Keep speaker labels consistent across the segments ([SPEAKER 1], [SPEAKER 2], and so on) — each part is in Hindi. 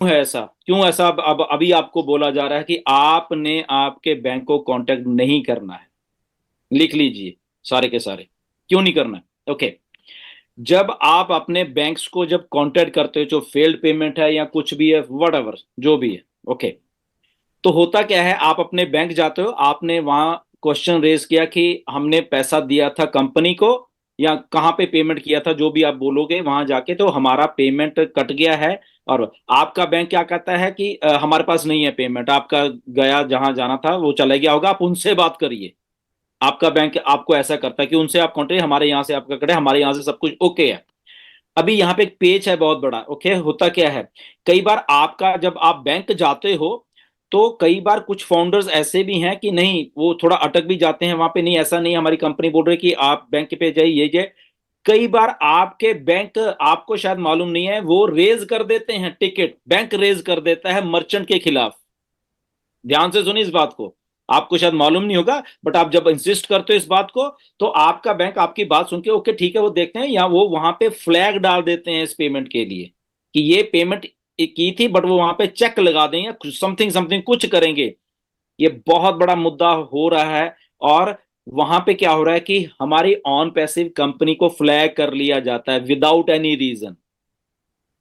[SPEAKER 1] है ऐसा? क्यों ऐसा अब अभी आपको बोला जा रहा है कि आपने आपके बैंक को कांटेक्ट नहीं करना है? लिख लीजिए सारे के सारे, क्यों नहीं करना है। ओके, जब आप अपने बैंक्स को जब कांटेक्ट करते हो, जो फेल्ड पेमेंट है या कुछ भी है, वट एवर जो भी है, ओके, तो होता क्या है, आप अपने बैंक जाते हो, आपने वहां क्वेश्चन रेज किया कि हमने पैसा दिया था कंपनी को या कहाँ पे पेमेंट किया था, जो भी आप बोलोगे वहां जाके, तो हमारा पेमेंट कट गया है। और आपका बैंक क्या कहता है कि हमारे पास नहीं है पेमेंट, आपका गया जहां जाना था वो चला गया होगा, आप उनसे बात करिए। आपका बैंक आपको ऐसा करता है कि उनसे आप कॉन्टेक्ट, हमारे यहाँ से आपका कटे, हमारे यहाँ से सब कुछ ओके है। अभी यहाँ पे एक पेज है बहुत बड़ा, ओके। होता क्या है, कई बार आपका जब आप बैंक जाते हो, तो कई बार कुछ फाउंडर्स ऐसे भी हैं कि नहीं, वो थोड़ा अटक भी जाते हैं वहां पे, नहीं ऐसा नहीं, हमारी कंपनी बोल रही है कि आप बैंक पे जाइए, ये जाए। कई बार आपके बैंक, आपको शायद मालूम नहीं है, वो रेज कर देते हैं टिकट, बैंक रेज कर देता है मर्चेंट के खिलाफ। ध्यान से सुनिए इस बात को, आपको शायद मालूम नहीं होगा, बट आप जब इंसिस्ट करते हो इस बात को, तो आपका बैंक आपकी बात सुन के ओके ठीक है वो देखते हैं, या वो वहां पे फ्लैग डाल देते हैं इस पेमेंट के लिए कि ये पेमेंट की थी, बट वो वहां पे चेक लगा दें या समथिंग समथिंग कुछ करेंगे। ये बहुत बड़ा मुद्दा हो रहा है। और वहां पे क्या हो रहा है कि हमारी ऑन पैसिव कंपनी को फ्लैग कर लिया जाता है विदाउट एनी रीजन।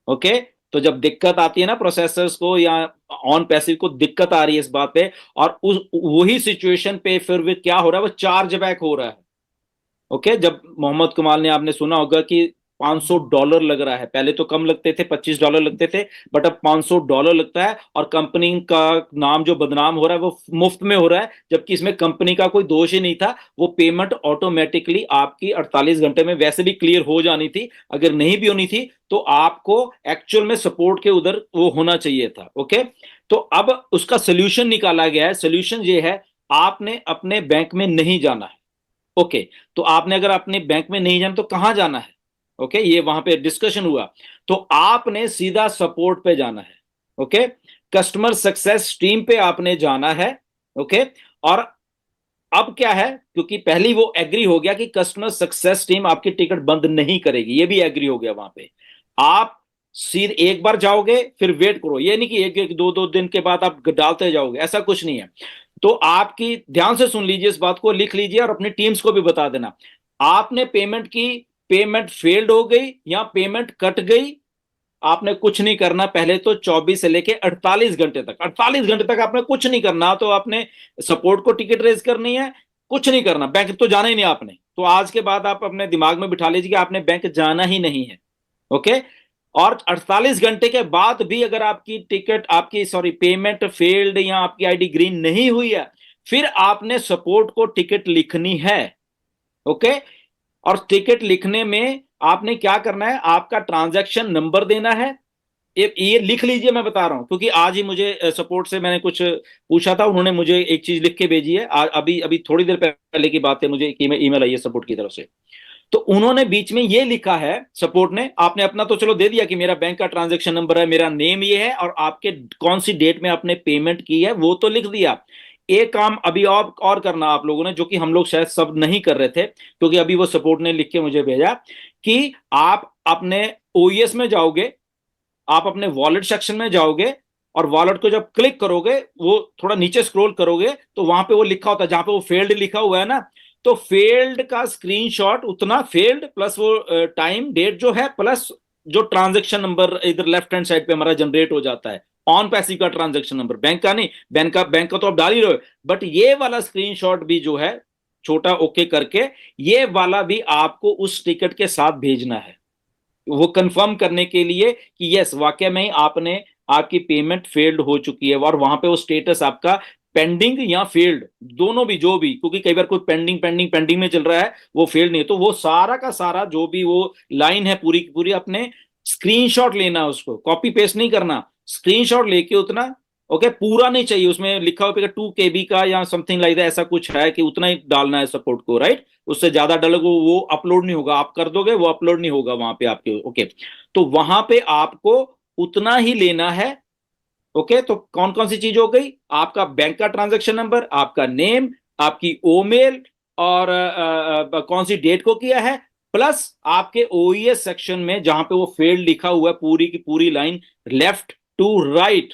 [SPEAKER 1] ओके, तो जब दिक्कत आती है ना प्रोसेसर्स को या ऑन पैसिव को दिक्कत आ रही है इस बात पे, और उस वही सिचुएशन पे फिर भी क्या हो रहा है, वो चार्ज बैक हो रहा है। ओके, जब मोहम्मद कमाल ने, आपने सुना होगा कि $500 लग रहा है, पहले तो कम लगते थे, $25 लगते थे, बट अब $500 लगता है, और कंपनी का नाम जो बदनाम हो रहा है वो मुफ्त में हो रहा है, जबकि इसमें कंपनी का कोई दोष ही नहीं था। वो पेमेंट ऑटोमेटिकली आपकी 48 घंटे में वैसे भी क्लियर हो जानी थी, अगर नहीं भी होनी थी तो आपको एक्चुअल में सपोर्ट के उधर वो होना चाहिए था। ओके, तो अब उसका सोल्यूशन निकाला गया है। सोल्यूशन ये है, आपने अपने बैंक में नहीं जाना है। ओके, तो आपने अगर अपने बैंक में नहीं जाना तो कहां जाना है? ओके, ये वहां पे डिस्कशन हुआ, तो आपने सीधा सपोर्ट पे जाना है। ओके, कस्टमर सक्सेस टीम पे आपने जाना है। ओके, और अब क्या है, क्योंकि पहली वो एग्री हो गया कि कस्टमर सक्सेस टीम आपकी टिकट बंद नहीं करेगी, ये भी एग्री हो गया वहां पे। आप सीधे एक बार जाओगे, फिर वेट करो, ये नहीं कि एक एक दो दो दिन के बाद आप डालते जाओगे, ऐसा कुछ नहीं है। तो आपकी, ध्यान से सुन लीजिए इस बात को, लिख लीजिए और अपनी टीम्स को भी बता देना। आपने पेमेंट की, पेमेंट फेल्ड हो गई या पेमेंट कट गई, आपने कुछ नहीं करना। पहले तो 24 से लेके 48 घंटे तक, 48 घंटे तक आपने कुछ नहीं करना। तो आपने सपोर्ट को टिकट रेज करनी है, कुछ नहीं करना, बैंक तो जाना ही नहीं आपने। तो आज के बाद आप अपने दिमाग में बिठा लीजिए कि आपने बैंक जाना ही नहीं है। ओके, और 48 घंटे के बाद भी अगर आपकी टिकट, आपकी सॉरी पेमेंट फेल्ड या आपकी आईडी ग्रीन नहीं हुई है, फिर आपने सपोर्ट को टिकट लिखनी है। ओके, और टिकट लिखने में आपने क्या करना है, आपका ट्रांजैक्शन नंबर देना है। ये लिख लीजिए, मैं बता रहा हूं, क्योंकि आज ही मुझे सपोर्ट से मैंने कुछ पूछा था, उन्होंने मुझे एक चीज लिख के भेजी है। अभी अभी थोड़ी देर पहले की बात है, मुझे एक ईमेल आई है सपोर्ट की तरफ से। तो उन्होंने बीच में ये लिखा है सपोर्ट ने, आपने अपना तो चलो दे दिया कि मेरा बैंक का ट्रांजैक्शन नंबर है, मेरा नेम ये है, और आपके कौन सी डेट में आपने पेमेंट की है वो तो लिख दिया। एक काम अभी और करना आप लोगों ने, जो कि हम लोग शायद सब नहीं कर रहे थे, क्योंकि अभी वो सपोर्ट ने लिख के मुझे भेजा कि आप अपने ओईएस में जाओगे, आप अपने वॉलेट सेक्शन में जाओगे, और वॉलेट को जब क्लिक करोगे, वो थोड़ा नीचे स्क्रॉल करोगे, तो वहां पे वो लिखा होता है, जहां पे वो फेल्ड लिखा हुआ है ना, तो फेल्ड का स्क्रीनशॉट, उतना फेल्ड प्लस वो टाइम डेट जो है, प्लस जो ट्रांजेक्शन नंबर इधर लेफ्ट हैंड साइड पे हमारा जनरेट हो जाता है, ऑन पैसिव का ट्रांजेक्शन नंबर, बैंक का नहीं, बैंक का तो आप डाल ही रहे हो, बट ये वाला स्क्रीनशॉट भी जो है, छोटा ओके करके, ये वाला भी आपको उस टिकट के साथ भेजना है, वो कंफर्म करने के लिए कि यस वाकई में आपने, आपकी पेमेंट फेल्ड हो चुकी है, और वहां पे वो स्टेटस आपका पेंडिंग या फेल्ड, दोनों भी, जो भी, क्योंकि कई बार कोई पेंडिंग पेंडिंग पेंडिंग में चल रहा है, वो फेल्ड नहीं है, तो वो सारा का सारा जो भी वो लाइन है पूरी की पूरी, अपने स्क्रीनशॉट लेना, उसको कॉपी पेस्ट नहीं करना, स्क्रीनशॉट लेके उतना, ओके, पूरा नहीं चाहिए, उसमें लिखा हो 2 KB का या समथिंग लाइक ऐसा कुछ है कि उतना ही डालना है सपोर्ट को, राइट। उससे ज्यादा डालोगे वो अपलोड नहीं होगा, आप कर दोगे वो अपलोड नहीं होगा वहां पे आपके। ओके, तो वहां पे आपको उतना ही लेना है। ओके, तो कौन कौन सी चीज हो गई, आपका बैंक का ट्रांजैक्शन नंबर, आपका नेम, आपकी ओमेल, और कौन सी डेट को किया है, प्लस आपके ओईएस सेक्शन में जहां पे वो फेल्ड लिखा हुआ है, पूरी की पूरी line left to right,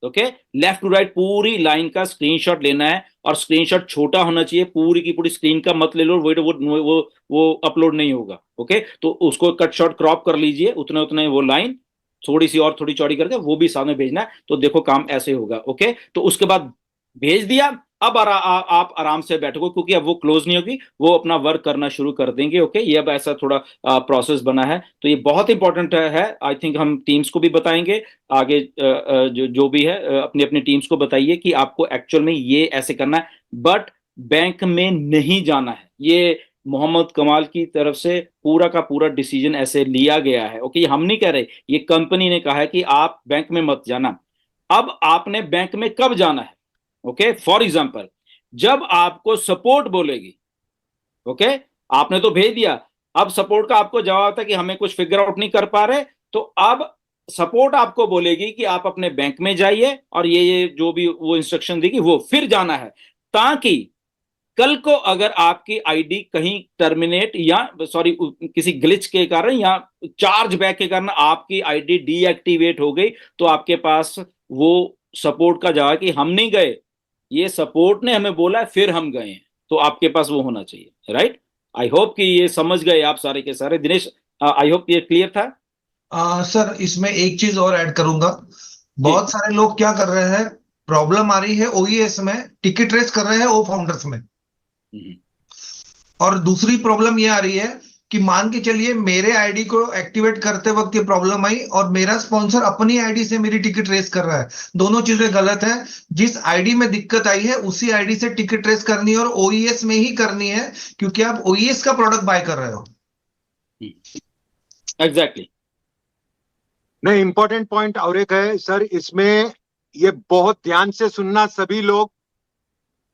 [SPEAKER 1] okay, left to right पूरी लाइन का स्क्रीनशॉट लेना है, और स्क्रीनशॉट छोटा होना चाहिए, पूरी की पूरी स्क्रीन का मत ले लो, वो अपलोड नहीं होगा। ओके, तो उसको कट शॉट क्रॉप कर लीजिए, उतने उतने वो लाइन थोड़ी सी और थोड़ी चौड़ी करके वो भी सामने भेजना है। तो देखो काम ऐसे होगा। ओके, तो उसके बाद भेज दिया, अब आप आराम से बैठो, क्योंकि अब वो क्लोज नहीं होगी, वो अपना वर्क करना शुरू कर देंगे। ओके, ये अब ऐसा थोड़ा प्रोसेस बना है, तो ये बहुत इंपॉर्टेंट है। आई थिंक हम टीम्स को भी बताएंगे आगे, जो जो भी है अपनी अपनी टीम्स को बताइए कि आपको एक्चुअल में ये ऐसे करना है, बट बैंक में नहीं जाना है। ये मोहम्मद कमाल की तरफ से पूरा का पूरा डिसीजन ऐसे लिया गया है। ओके, हम नहीं कह रहे, ये कंपनी ने कहा है कि आप बैंक में मत जाना। अब आपने बैंक में कब जाना है? ओके, फॉर एग्जांपल, जब आपको सपोर्ट बोलेगी, ओके, आपने तो भेज दिया, अब सपोर्ट का आपको जवाब था कि हमें कुछ फिगर आउट नहीं कर पा रहे, तो अब सपोर्ट आपको बोलेगी कि आप अपने बैंक में जाइए और ये जो भी वो इंस्ट्रक्शन देगी वो फिर जाना है, ताकि कल को अगर आपकी आईडी कहीं टर्मिनेट या सॉरी किसी ग्लिच के कारण या चार्ज बैक के कारण आपकी आईडी डीएक्टिवेट हो गई, तो आपके पास वो सपोर्ट का जवाब कि हम नहीं गए, ये सपोर्ट ने हमें बोला फिर हम गए हैं, तो आपके पास वो होना चाहिए। राइट, आई होप कि ये समझ गए आप सारे के सारे। दिनेश, आई होप ये क्लियर था।
[SPEAKER 2] सर इसमें एक चीज और ऐड करूंगा।
[SPEAKER 1] जी।
[SPEAKER 2] बहुत सारे लोग क्या कर रहे हैं, प्रॉब्लम आ रही है ओईएस में, टिकट रेस कर रहे हैं ओ फाउंडर्स में।
[SPEAKER 1] हम्म,
[SPEAKER 2] और दूसरी प्रॉब्लम ये आ रही है कि मान के चलिए मेरे आईडी को एक्टिवेट करते वक्त ये प्रॉब्लम आई और मेरा स्पॉन्सर अपनी आईडी से मेरी टिकट रेस कर रहा है। दोनों चीजें गलत है। जिस आईडी में दिक्कत आई है उसी आईडी से टिकट रेस करनी है और ओईएस में ही करनी है, क्योंकि आप ओईएस का प्रोडक्ट बाय कर रहे हो।
[SPEAKER 1] एग्जैक्टली।
[SPEAKER 3] नहीं, इंपॉर्टेंट पॉइंट और एक है सर इसमें, ये बहुत ध्यान से सुनना सभी लोग।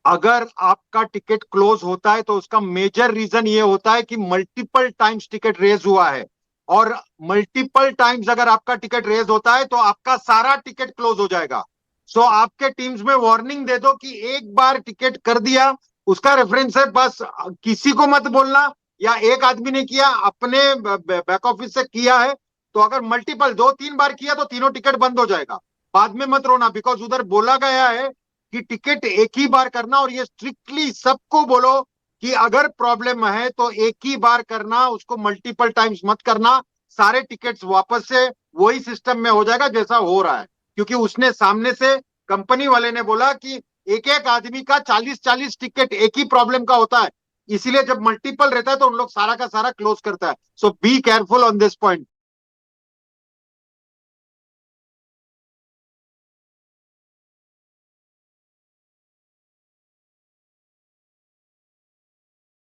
[SPEAKER 3] अगर आपका टिकट क्लोज होता है तो उसका मेजर रीजन ये होता है कि मल्टीपल टाइम्स टिकट रेज हुआ है, और मल्टीपल टाइम्स अगर आपका टिकट रेज होता है तो आपका सारा टिकट क्लोज हो जाएगा। सो आपके टीम्स में वार्निंग दे दो कि एक बार टिकट कर दिया उसका रेफरेंस है, बस किसी को मत बोलना, या एक आदमी ने किया अपने बैक ऑफिस से किया है तो अगर मल्टीपल 2-3 बार किया तो तीनों टिकट बंद हो जाएगा। बाद में मत रोना, बिकॉज उधर बोला गया है कि टिकट एक ही बार करना, और ये स्ट्रिक्टली सबको बोलो कि अगर प्रॉब्लम है तो एक ही बार करना, उसको मल्टीपल टाइम्स मत करना। सारे टिकट्स वापस से वही सिस्टम में हो जाएगा जैसा हो रहा है, क्योंकि उसने सामने से कंपनी वाले ने बोला कि एक एक आदमी का 40-40 टिकट एक ही प्रॉब्लम का होता है, इसीलिए जब मल्टीपल रहता है तो उन लोग सारा का सारा क्लोज करता है। So be careful on this point.